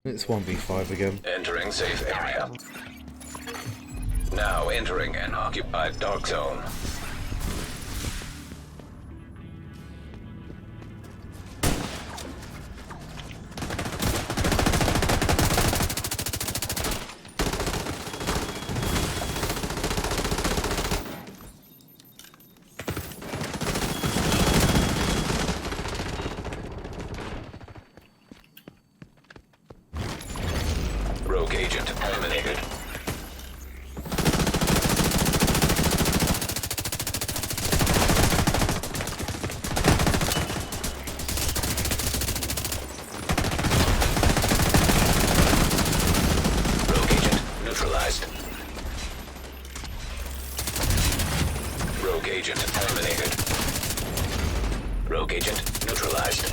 It's 1v5 again. Entering safe area. Now entering an occupied dark zone. Rogue agent eliminated. Rogue agent neutralized. Rogue agent eliminated. Rogue agent neutralized.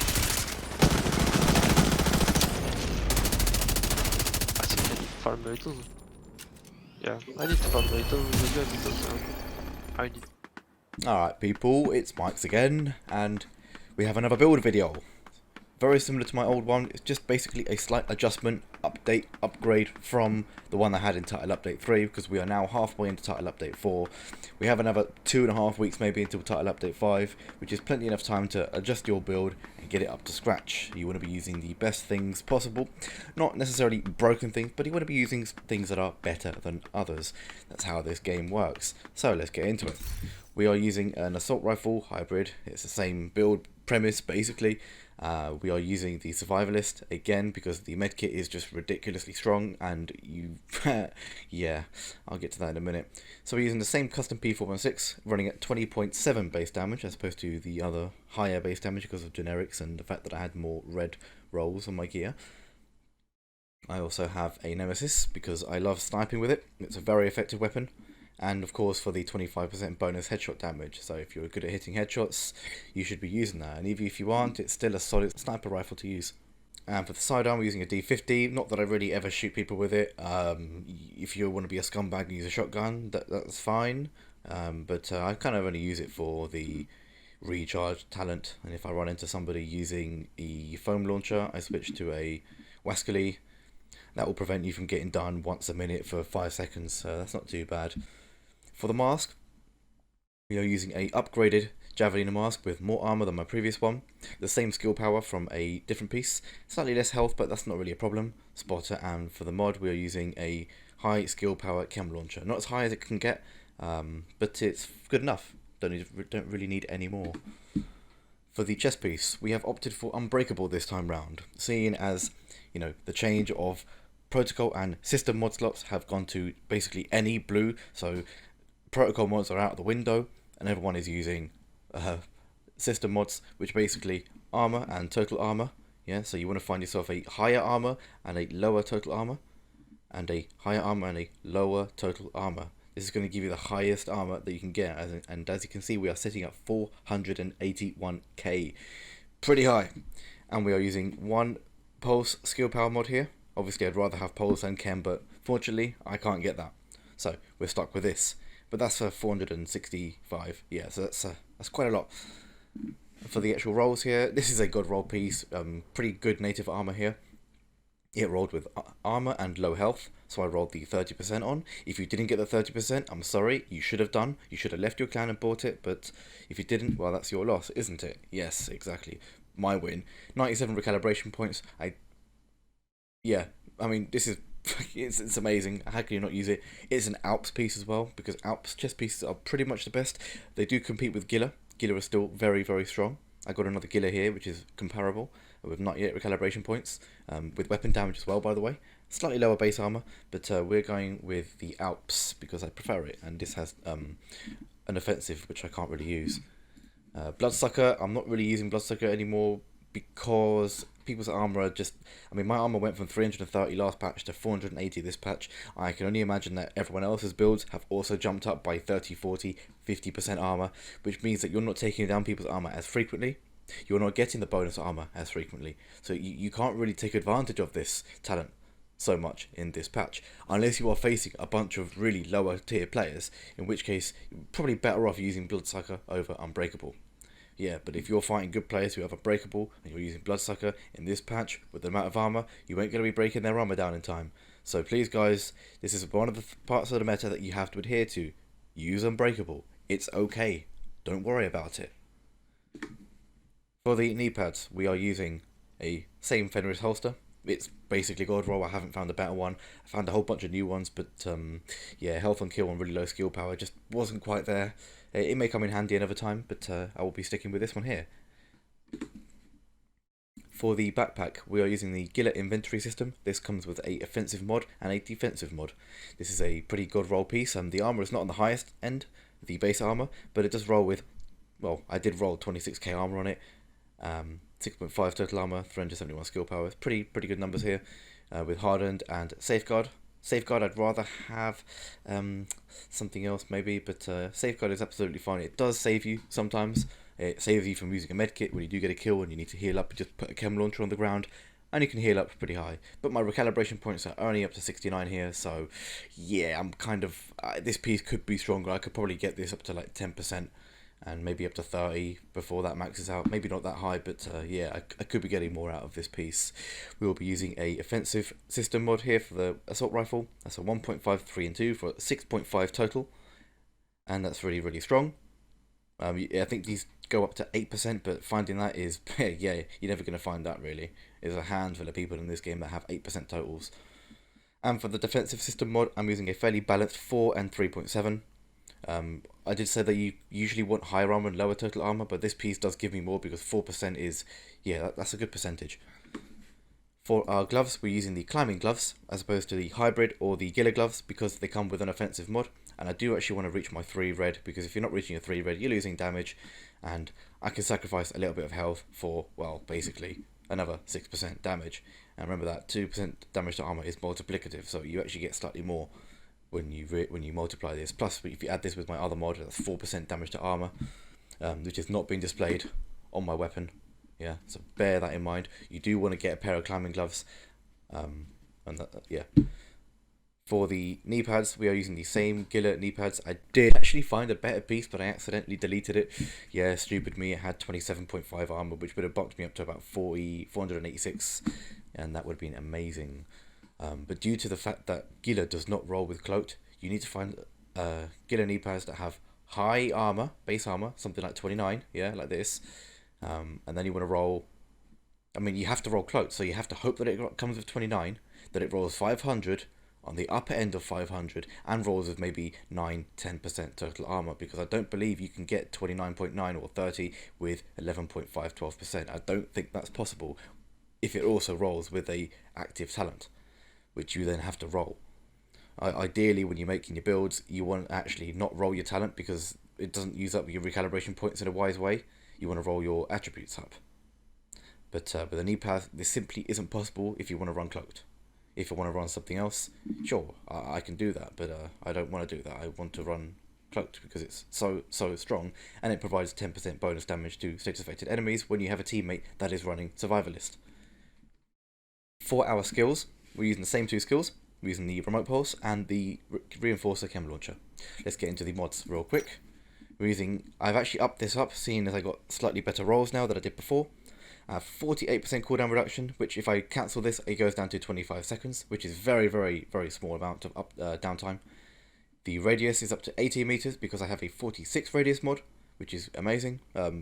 I think I need to farm metal. Yeah, I need to farm metal again because I need. Alright people, it's Mike's again, and we have another build video. Very similar to my old one, it's just basically a slight adjustment, update, upgrade from the one I had in Title Update 3, because we are now halfway into Title Update 4. We have another 2.5 weeks maybe until Title Update 5, which is plenty enough time to adjust your build and get it up to scratch. You want to be using the best things possible, not necessarily broken things, but you want to be using things that are better than others. That's how this game works. So let's get into it. We are using an assault rifle hybrid. It's the same build premise basically. We are using the Survivalist again because the medkit is just ridiculously strong, and you yeah, I'll get to that in a minute. So we're using the same custom P416 running at 20.7 base damage as opposed to the other higher base damage because of generics and the fact that I had more red rolls on my gear. I also have a Nemesis because I love sniping with it. It's a very effective weapon. And of course for the 25% bonus headshot damage, so if you're good at hitting headshots, you should be using that, and even if you aren't, it's still a solid sniper rifle to use. And for the sidearm, we're using a D50, not that I really ever shoot people with it. If you want to be a scumbag and use a shotgun, that's fine, but I kind of only use it for the recharge talent, and if I run into somebody using a foam launcher, I switch to a Wascally. That will prevent you from getting done once a minute for 5 seconds, so that's not too bad. For the mask, we are using a upgraded Javelina mask with more armor than my previous one. The same skill power from a different piece. Slightly less health, but that's not really a problem. Spotter, and for the mod, we are using a high skill power chem launcher. Not as high as it can get, but it's good enough. Don't really need any more. For the chest piece, we have opted for Unbreakable this time round, seeing as, you know, the change of protocol and system mod slots have gone to basically any blue, so protocol mods are out of the window and everyone is using system mods, which basically armor and total armor. Yeah, so you want to find yourself a higher armor and a lower total armor, and a higher armor and a lower total armor. This is going to give you the highest armor that you can get, and as you can see, we are sitting at 481k, pretty high. And we are using one pulse skill power mod here. Obviously I'd rather have pulse than chem, but fortunately I can't get that, so we're stuck with this. But that's for 465, yeah, so that's quite a lot. For the actual rolls here, this is a good roll piece, pretty good native armor here. It rolled with armor and low health, so I rolled the 30% on. If you didn't get the 30%, I'm sorry, you should have done. You should have left your clan and bought it, but if you didn't, well, that's your loss, isn't it? Yes, exactly. My win. 97 recalibration points. Yeah, I mean, this is, it's amazing. How can you not use it? It's an Alps piece as well, because Alps chest pieces are pretty much the best. They do compete with Gila. Gila is still very, very strong. I got another Gila here, which is comparable, with not yet recalibration points, with weapon damage as well, by the way. Slightly lower base armor, but we're going with the Alps because I prefer it, and this has an offensive, which I can't really use. Bloodsucker, I'm not really using Bloodsucker anymore because people's armor are just, I mean, my armor went from 330 last patch to 480 this patch. I can only imagine that everyone else's builds have also jumped up by 30, 40, 50% armor, which means that you're not taking down people's armor as frequently. You're not getting the bonus armor as frequently, so you can't really take advantage of this talent so much in this patch, unless you are facing a bunch of really lower tier players, in which case you're probably better off using Bloodsucker over Unbreakable. Yeah, but if you're fighting good players who have Unbreakable and you're using Bloodsucker in this patch with the amount of armor, you ain't going to be breaking their armor down in time. So please guys, this is one of the parts of the meta that you have to adhere to. Use Unbreakable. It's okay. Don't worry about it. For the knee pads, we are using a same Fenris holster. It's basically God roll. I haven't found a better one. I found a whole bunch of new ones, but yeah, health on kill and really low skill power just wasn't quite there. It may come in handy another time, but I will be sticking with this one here. For the backpack, we are using the Gillet inventory system. This comes with a offensive mod and a defensive mod. This is a pretty good roll piece, and the armor is not on the highest end, the base armor, but it does roll with, well, I did roll 26k armor on it. 6.5 total armor, 371 skill power. It's pretty good numbers here, with hardened and safeguard. Safeguard, I'd rather have something else maybe, but safeguard is absolutely fine. It does save you sometimes. It saves you from using a medkit when you do get a kill and you need to heal up. You just put a chem launcher on the ground and you can heal up pretty high. But my recalibration points are only up to 69 here, so yeah, I'm kind of this piece could be stronger. I could probably get this up to like 10%. And maybe up to 30 before that maxes out. Maybe not that high, but yeah, I could be getting more out of this piece. We will be using a offensive system mod here for the assault rifle. That's a 1.5, 3 and 2 for 6.5 total. And that's really strong. I think these go up to 8%, but finding that is, yeah, you're never going to find that really. There's a handful of people in this game that have 8% totals. And for the defensive system mod, I'm using a fairly balanced 4 and 3.7. I did say that you usually want higher armor and lower total armor, but this piece does give me more because 4% is, yeah, that's a good percentage. For our gloves, we're using the climbing gloves as opposed to the hybrid or the Gillet gloves because they come with an offensive mod. And I do actually want to reach my 3 red because if you're not reaching a 3 red, you're losing damage. And I can sacrifice a little bit of health for, well, basically another 6% damage. And remember that 2% damage to armor is multiplicative, so you actually get slightly more when you multiply this. Plus, if you add this with my other mod, that's 4% damage to armor, which is not being displayed on my weapon. Yeah, so bear that in mind. You do want to get a pair of climbing gloves, and yeah. For the knee pads, we are using the same Gillet knee pads. I did actually find a better piece, but I accidentally deleted it. Yeah, stupid me. It had 27.5 armor, which would have bumped me up to about 486, and that would have been amazing. But due to the fact that Gillet does not roll with cloaked, you need to find Gillet knee pads that have high armor, base armor, something like 29, yeah, like this. And then you want to roll, I mean, you have to roll cloaked, so you have to hope that it comes with 29, that it rolls 500 on the upper end of 500, and rolls with maybe 9-10% total armor, because I don't believe you can get 29.9 or 30 with 11.5-12%. I don't think that's possible if it also rolls with a active talent, which you then have to roll. Ideally, when you're making your builds, you want to actually not roll your talent because it doesn't use up your recalibration points in a wise way. You want to roll your attributes up. But with a knee pad, this simply isn't possible if you want to run cloaked. If I want to run something else, sure, I can do that, but I don't want to do that. I want to run cloaked because it's so strong, and it provides 10% bonus damage to status affected enemies when you have a teammate that is running Survivalist. For our skills, we're using the same 2 skills. We're using the remote pulse and the reinforcer chem launcher. Let's get into the mods real quick. I've actually upped this up, seeing as I got slightly better rolls now than I did before. 48% cooldown reduction, which if I cancel this, it goes down to 25 seconds, which is very small amount of downtime. The radius is up to 18 meters because I have a 46 radius mod, which is amazing.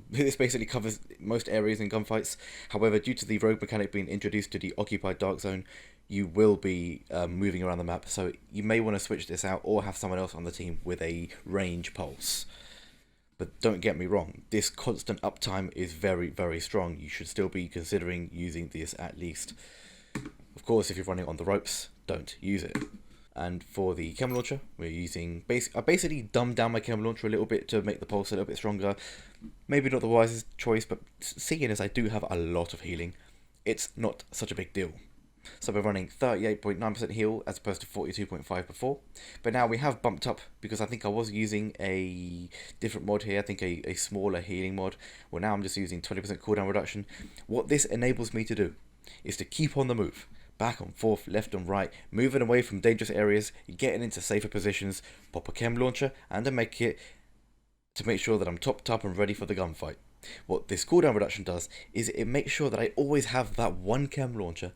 This basically covers most areas in gunfights. However, due to the rogue mechanic being introduced to the occupied dark zone, you will be moving around the map, so you may want to switch this out or have someone else on the team with a range pulse. But don't get me wrong, this constant uptime is very strong. You should still be considering using this at least. Of course, if you're running on the ropes, don't use it. And for the chem launcher, we're using I basically dumbed down my chem launcher a little bit to make the pulse a little bit stronger. Maybe not the wisest choice, but seeing as I do have a lot of healing, it's not such a big deal. So we're running 38.9% heal as opposed to 42.5 before. But now we have bumped up because I think I was using a different mod here. I think a smaller healing mod. Well, now I'm just using 20% cooldown reduction. What this enables me to do is to keep on the move. Back and forth, left and right, moving away from dangerous areas, getting into safer positions, pop a chem launcher and a medkit to make sure that I'm topped up and ready for the gunfight. What this cooldown reduction does is it makes sure that I always have that one chem launcher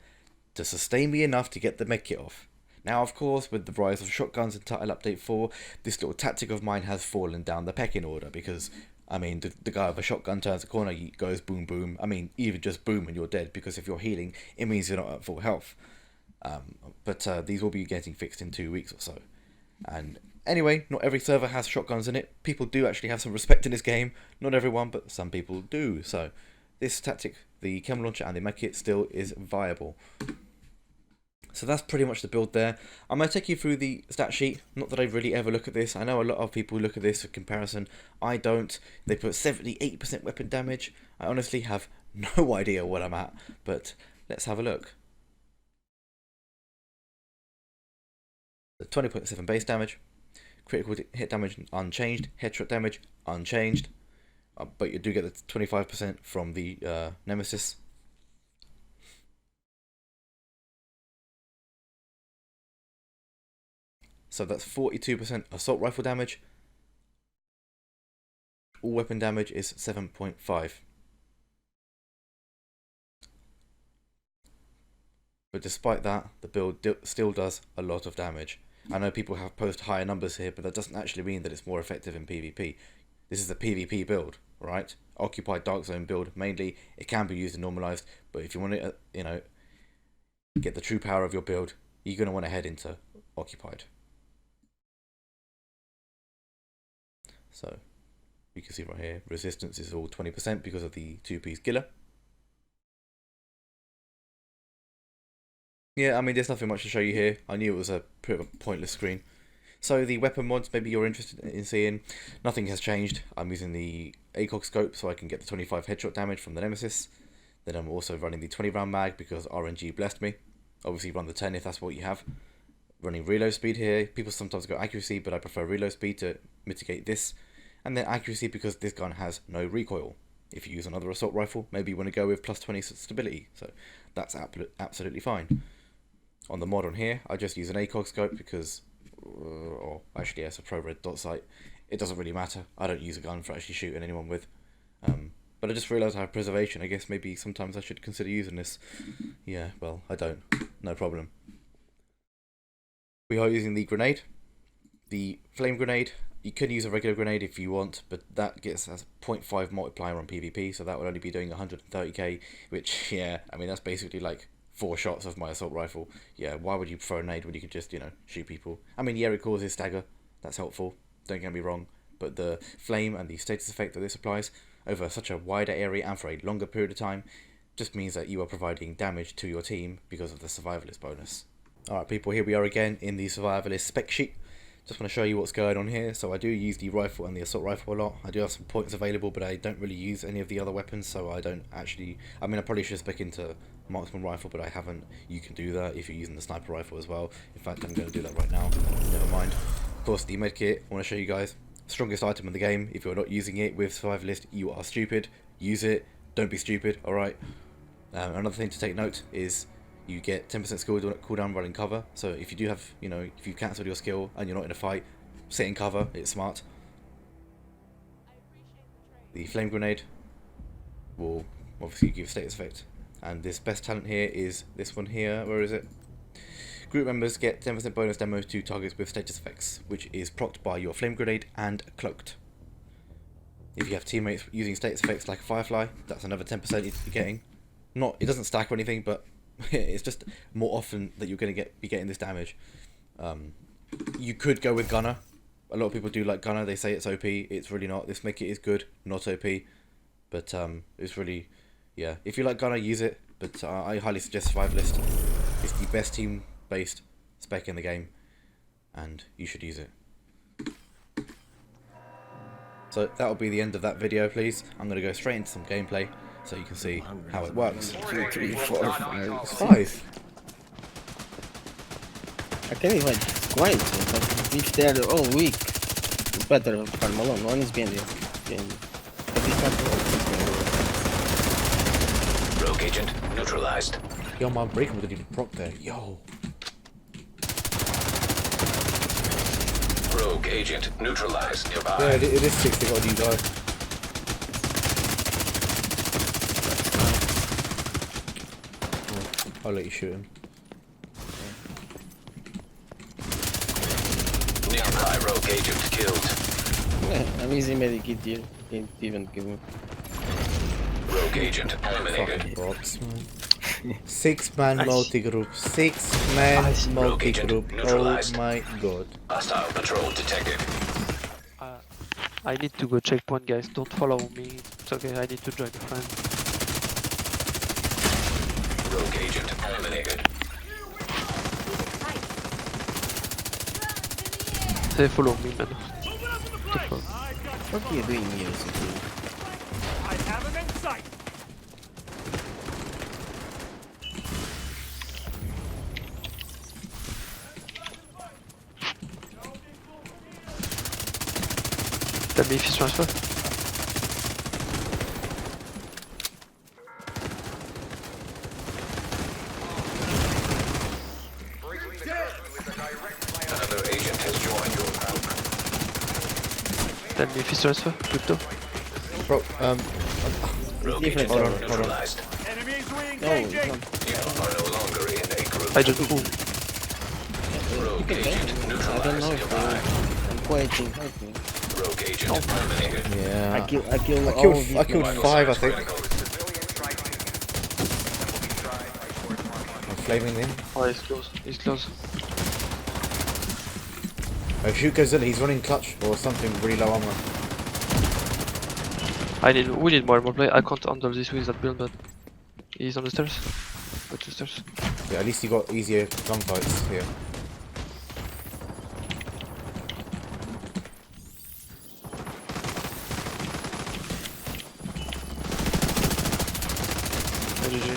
to sustain me enough to get the medkit off. Now, of course, with the rise of shotguns in Title Update 4, this little tactic of mine has fallen down the pecking order because, I mean, the guy with a shotgun turns a corner, goes boom boom. I mean, even just boom and you're dead, because if you're healing, it means you're not at full health. But these will be getting fixed in 2 weeks or so. And anyway, not every server has shotguns in it. People do actually have some respect in this game. Not everyone, but some people do. So this tactic, the chem launcher and the medkit, still is viable. So that's pretty much the build there. I'm going to take you through the stat sheet. Not that I really ever look at this. I know a lot of people look at this for comparison. I don't. They put 78% weapon damage. I honestly have no idea what I'm at, but let's have a look. 20.7 base damage. Critical hit damage unchanged. Headshot damage unchanged. But you do get the 25% from the Nemesis. So that's 42% assault rifle damage. All weapon damage is 7.5. But despite that, the build still does a lot of damage. I know people have posted higher numbers here, but that doesn't actually mean that it's more effective in PvP. This is a PvP build, right? Occupied Dark Zone build mainly. It can be used and normalized, but if you want to, get the true power of your build, you're going to want to head into Occupied. So you can see right here, resistance is all 20% because of the 2-piece Giller. Yeah, I mean, there's nothing much to show you here. I knew it was a pretty pointless screen. So the weapon mods, maybe you're interested in seeing, nothing has changed. I'm using the ACOG scope so I can get the 25 headshot damage from the Nemesis. Then I'm also running the 20 round mag because RNG blessed me. Obviously run the 10 if that's what you have. Running reload speed here. People sometimes go accuracy, but I prefer reload speed to mitigate this. And then accuracy because this gun has no recoil. If you use another assault rifle, maybe you want to go with plus 20 stability. So that's absolutely fine. On the mod on here, I just use an ACOG scope because, or actually it's a pro red dot sight. It doesn't really matter. I don't use a gun for actually shooting anyone with. But I just realised I have preservation. I guess maybe sometimes I should consider using this. Yeah, well, I don't. No problem. We are using the grenade. The flame grenade. You could use a regular grenade if you want, but that gets a 0.5 multiplier on PvP, so that would only be doing 130k, which, yeah, I mean, that's basically like 4 shots of my assault rifle. Yeah, why would you prefer a nade when you could just, shoot people? I mean, yeah, it causes stagger. That's helpful. Don't get me wrong. But the flame and the status effect that this applies over such a wider area and for a longer period of time just means that you are providing damage to your team because of the Survivalist bonus. Alright people, here we are again in the Survivalist spec sheet. Just want to show you what's going on here. So I do use the rifle and the assault rifle a lot. I do have some points available, but I don't really use any of the other weapons, so I don't actually... I mean, I probably should spec into marksman rifle, but I haven't. You can do that if you're using the sniper rifle as well. In fact, I'm going to do that right now. Never mind. Of course, the medkit, I want to show you guys. Strongest item in the game. If you're not using it with Survivalist, you are stupid. Use it. Don't be stupid, alright? Another thing to take note is... you get 10% skill cooldown running cover. So if you do have, if you've cancelled your skill and you're not in a fight, sit in cover, it's smart. The flame grenade will obviously give status effect. And this best talent here is this one here. Where is it? Group members get 10% bonus demos to targets with status effects, which is procced by your flame grenade and cloaked. If you have teammates using status effects like Firefly, that's another 10% you're getting. It doesn't stack or anything, but it's just more often that you're going to be getting this damage. You could go with Gunner. A lot of people do like Gunner. They say it's OP. It's really not. This medkit is good, not OP. But it's really, yeah. If you like Gunner, use it. But I highly suggest Survivalist. It's the best team-based spec in the game, and you should use it. So that will be the end of that video, please. I'm going to go straight into some gameplay so you can see how it works. 2, 3, 4, 5, 5. I can even squint, but if they're all weak, it's better farm alone. One is behind you. But he's not Rogue agent neutralized. Yo, my breaker didn't even proc there. Yo. Rogue agent neutralized nearby. Yeah, it is 60 on you guys. I'll let you shoot him. Nearby rogue agent killed. I'm easy medikit here. Can't even kill me. Rogue agent eliminated. Fucking bots, man. 6-man multi-group. 6-man multi-group. Oh neutralized. my god. Hostile patrol detected. I need to go checkpoint, guys. Don't follow me. It's okay, I need to join a friend. Rogue agent eliminated. They follow me, man. What the fuck? What are you doing here, security? I have him in sight. Tell me if he's transfer. Another agent has joined your group. Tell me if he's transfer. Crypto. Bro, Rogue different. agent Hold on, hold on. neutralized. Enemies No, re-engaging. it's not. You are no longer in a group. I just. Ooh. Rogue agent I don't neutralized know if nearby. I'm quieting. Help me. Rogue agent eliminated. yeah. I killed I all killed, of I these killed men. 5, I think. I'm flaming him. Oh, he's close. He's close. Oh, shoot Godzilla, he's running clutch or something really low armor. We need more play. I can't handle this with that build, but he's on the stairs. Go to the stairs. Yeah, at least you got easier gunfights here. GG.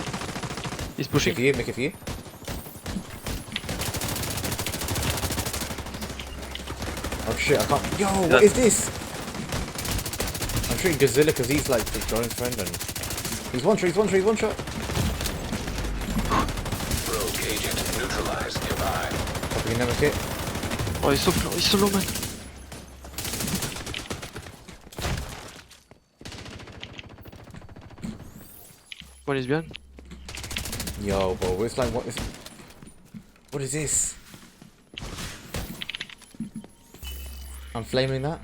He's Make it pushing. for you, make it for you. Oh shit, I can't. Yo, what is this? I'm shooting Godzilla because he's like the drone's friend and he's one shot. Rogue agent neutralized nearby. Popping another kit. Oh, he's so low, man. One is behind. Yo, bro, it's like, what is this? I'm flaming that.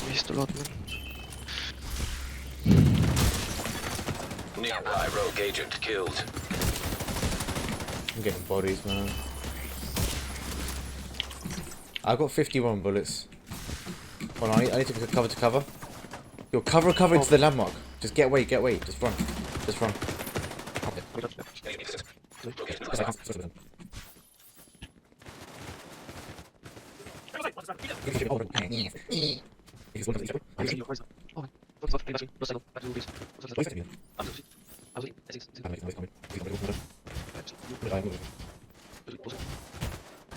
Missed a lot, man. Nearby rogue agent killed. I'm getting bodies, man. I've got 51 bullets. Hold on, I need to go cover to cover. Yo, cover into the landmark. Just get away, just run. Just run. Okay. Oh,